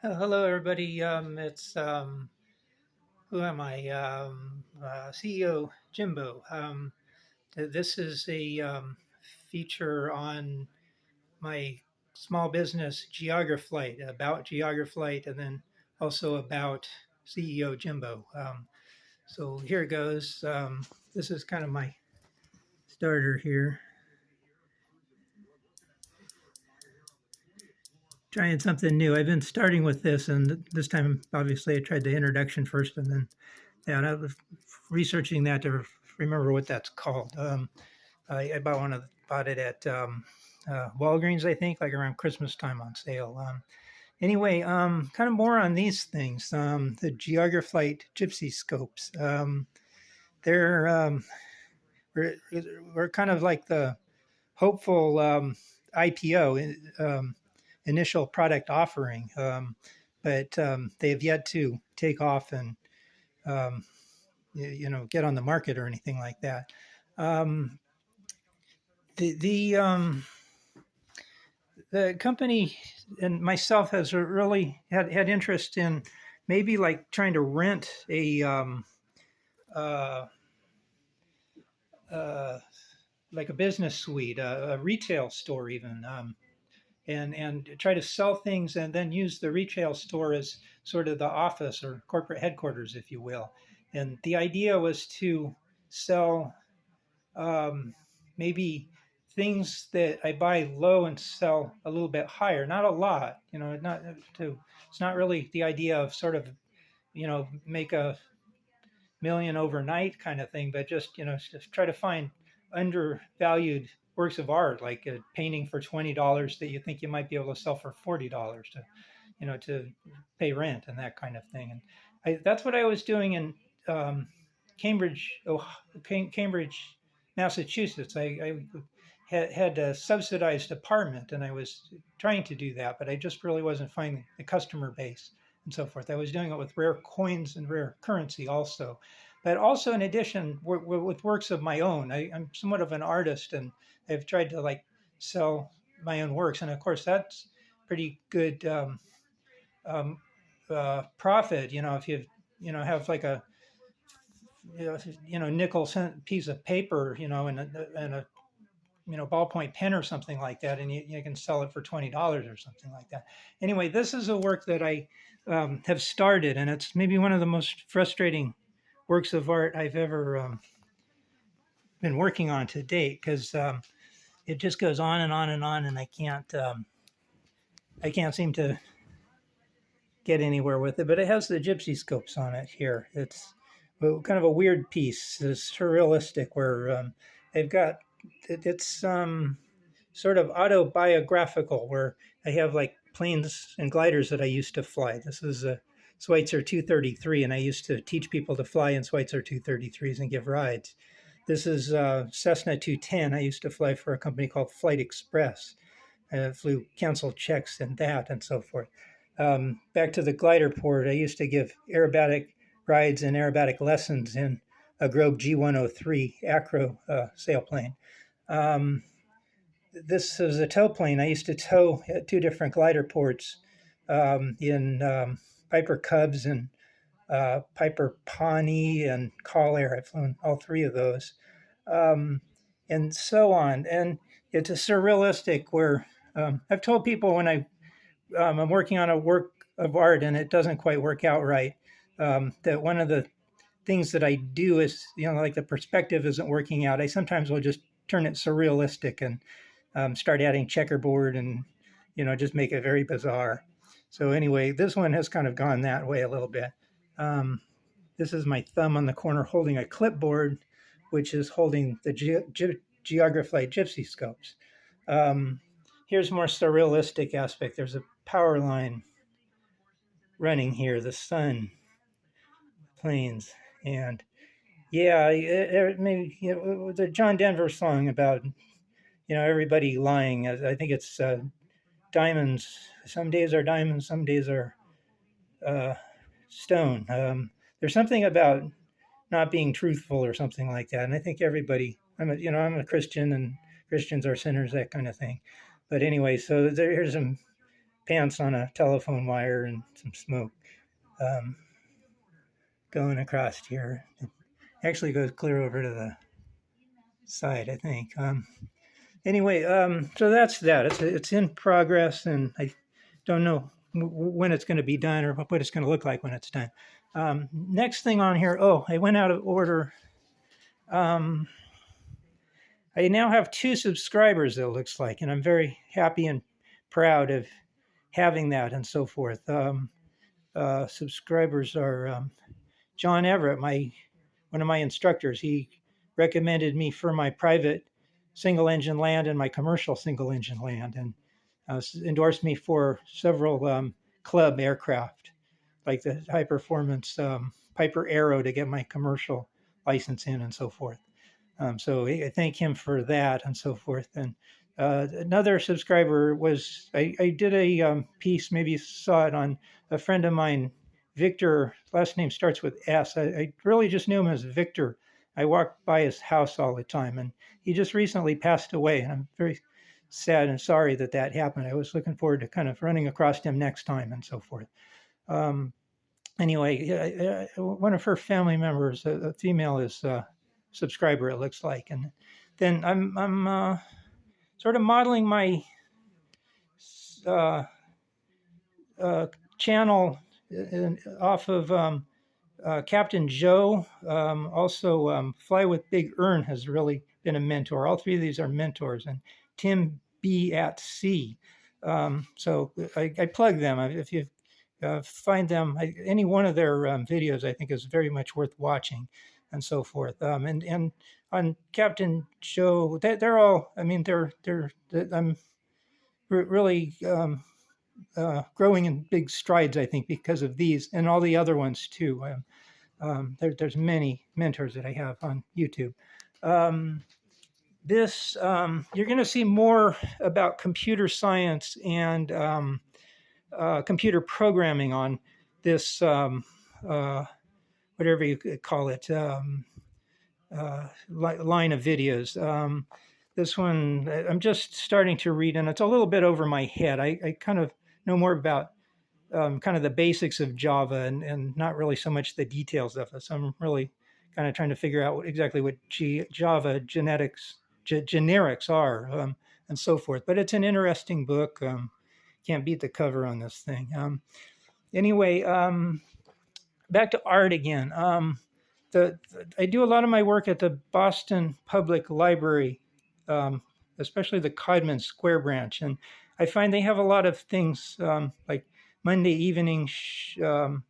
Hello, everybody. Who am I? CEO Jimbo. This is a feature on my small business Geograflight, about Geograflight, and then also about CEO Jimbo. So here it goes. This is kind of my starter here. Trying something new. I've been starting with this, and this time, obviously, I tried the introduction first, and then and I was researching that to remember what that's called. I bought it at Walgreens, I think, like around Christmas time on sale. Anyway, kind of more on these things. The Geograflight GypSee Scopes. They're we're kind of like the hopeful IPO, initial product offering, but they have yet to take off and get on the market or anything like that. Um, the company and myself has really had interest in maybe like trying to rent uh, uh, like a business suite, a retail store even, and try to sell things and then use the retail store as sort of the office or corporate headquarters, if you will. And the idea was to sell maybe things that I buy low and sell a little bit higher, not a lot, it's not really the idea of sort of, make a million overnight kind of thing, but just try to find undervalued works of art, like a painting for $20 that you think you might be able to sell for $40 to pay rent and that kind of thing. And that's what I was doing in Cambridge, Cambridge, Massachusetts. I had a subsidized apartment, and I was trying to do that, but I just really wasn't finding the customer base and so forth. I was doing it with rare coins and rare currency also, but also in addition with works of my own. I'm somewhat of an artist, and I've tried to like sell my own works, and of course that's pretty good um, profit. If you have like a nickel cent piece of paper, and a ballpoint pen or something like that, and you can sell it for $20 or something like that. Anyway, this is a work that I have started, and it's maybe one of the most frustrating works of art I've ever been working on to date, because it just goes on and on and on, and I can't seem to get anywhere with it. But it has the GypSee Scopes on it here. It's kind of a weird piece. It's surrealistic, where they've got it's sort of autobiographical, where I have like planes and gliders that I used to fly. This is a Schweitzer 233, and I used to teach people to fly in Schweitzer 233s and give rides. This is Cessna 210. I used to fly for a company called Flight Express. I flew canceled checks and that and so forth. Back to the glider port, I used to give aerobatic rides and aerobatic lessons in a Grobe G103 acro sailplane. This is a tow plane. I used to tow at two different glider ports in Piper Cubs and Piper Pawnee and Call Air. I've flown all three of those, and so on. And it's a surrealistic where I've told people when I'm working on a work of art and it doesn't quite work out right, that one of the things that I do is, like the perspective isn't working out. I sometimes will just turn it surrealistic and start adding checkerboard and, just make it very bizarre. So anyway, this one has kind of gone that way a little bit. This is my thumb on the corner holding a clipboard, which is holding the Geograflight GypSee Scopes. Here's more surrealistic aspect. There's a power line running here, the sun, planes, and maybe the John Denver song about everybody lying. I think it's diamonds. Some days are diamonds, some days are stone. There's something about not being truthful or something like that, and I think everybody. I'm a Christian, and Christians are sinners, that kind of thing. But anyway, so here's some pants on a telephone wire and some smoke um, going across here. It actually goes clear over to the side, I think. Anyway, so that's that. It's in progress, and I don't know when it's going to be done or what it's going to look like when it's done. Next thing on here, oh, I went out of order. I now have 2 subscribers, it looks like, and I'm very happy and proud of having that and so forth. Subscribers are John Everett, one of my instructors. He recommended me for my private single engine land and my commercial single engine land, and endorsed me for several club aircraft, like the high performance Piper Arrow to get my commercial license in and so forth. So I thank him for that and so forth. And another subscriber was, I did a piece, maybe you saw it, on a friend of mine, Victor, last name starts with S. I really just knew him as Victor. I walked by his house all the time, and he just recently passed away. And I'm very sad and sorry that that happened. I was looking forward to kind of running across him next time and so forth. Anyway, one of her family members, a female, is a subscriber, it looks like. And then I'm sort of modeling my channel off of Captain Joe. Also, Fly with Big Earn has really been a mentor. All 3 of these are mentors. And Tim B at Sea. So I plug them. If you find them, any one of their videos, I think, is very much worth watching and so forth. And on Captain Joe, they're all, I mean, I'm really growing in big strides, I think, because of these and all the other ones too. There's many mentors that I have on YouTube. You're going to see more about computer science and computer programming on this, whatever you could call it, line of videos. This one, I'm just starting to read, and it's a little bit over my head. I kind of know more about kind of the basics of Java and not really so much the details of it. So I'm really kind of trying to figure out exactly what Java generics are and so forth. But it's an interesting book. Can't beat the cover on this thing. Anyway, back to art again. I do a lot of my work at the Boston Public Library, especially the Codman Square branch, and I find they have a lot of things like Monday evening shows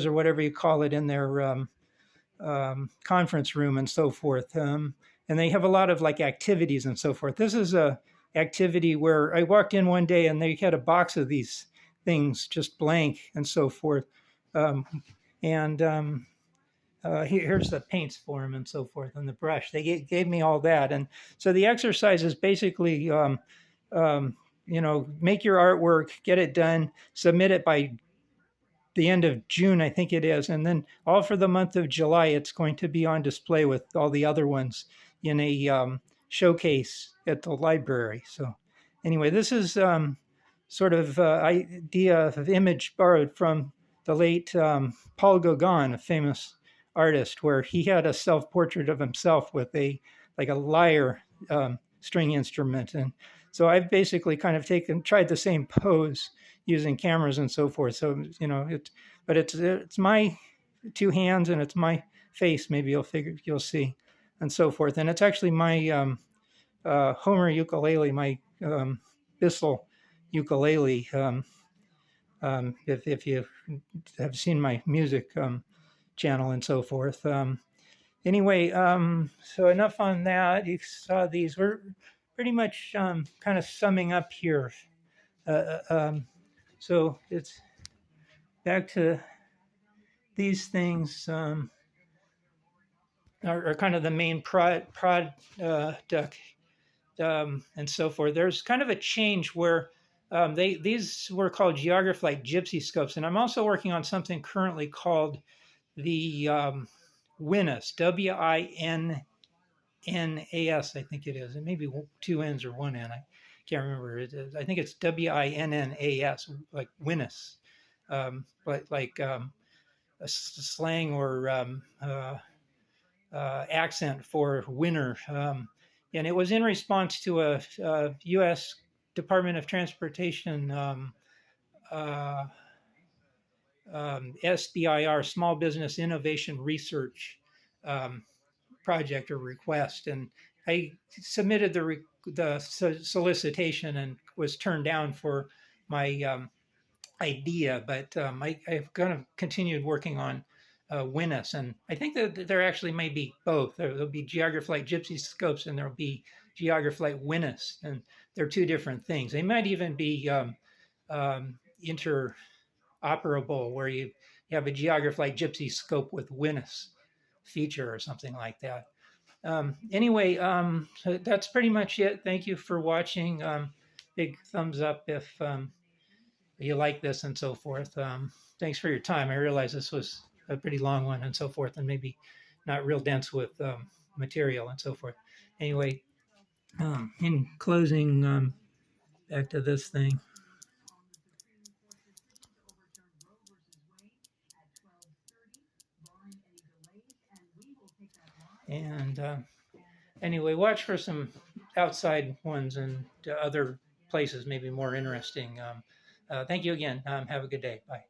or whatever you call it in their conference room and so forth. And they have a lot of like activities and so forth. This is a activity where I walked in one day and they had a box of these things just blank and so forth. Here's the paints for them and so forth, and the brush. They gave me all that. And so the exercise is basically, make your artwork, get it done, submit it by the end of June, I think it is. And then all for the month of July, it's going to be on display with all the other ones in a showcase at the library. So anyway, this is sort of idea of image borrowed from the late Paul Gauguin, a famous artist, where he had a self-portrait of himself with a lyre string instrument. And so I've basically kind of tried the same pose using cameras and so forth. So, it's my 2 hands and it's my face. Maybe you'll see and so forth. And it's actually my Homer ukulele, my Bissell ukulele. If you have seen my music channel and so forth. Anyway, so enough on that. You saw these. We're pretty much kind of summing up here. So it's back to these things are kind of the main product and so forth. There's kind of a change where these were called Geograflight GypSee Scopes, and I'm also working on something currently called the WINNAS, WINNAS, I think it is. It may be 2 N's or 1 N. I can't remember. I think it's WINNAS, like WINNAS, but like a slang or accent for winner. And it was in response to a U.S. Department of Transportation SBIR, Small Business Innovation Research project or request. And I submitted the solicitation and was turned down for my idea, but I've kind of continued working on WINNAS, and I think that there actually may be both. There'll be Geograflight GypSee Scopes, and there'll be Geograflight WINNAS, and they're two different things. They might even be interoperable, where you have a Geograflight GypSee Scope with WINNAS feature or something like that. Anyway, so that's pretty much it. Thank you for watching. Big thumbs up if you like this and so forth. Thanks for your time. I realize this was a pretty long one and so forth, and maybe not real dense with material and so forth. Anyway, in closing, back to this thing. And anyway, watch for some outside ones and other places maybe more interesting. Thank you again. Have a good day. Bye.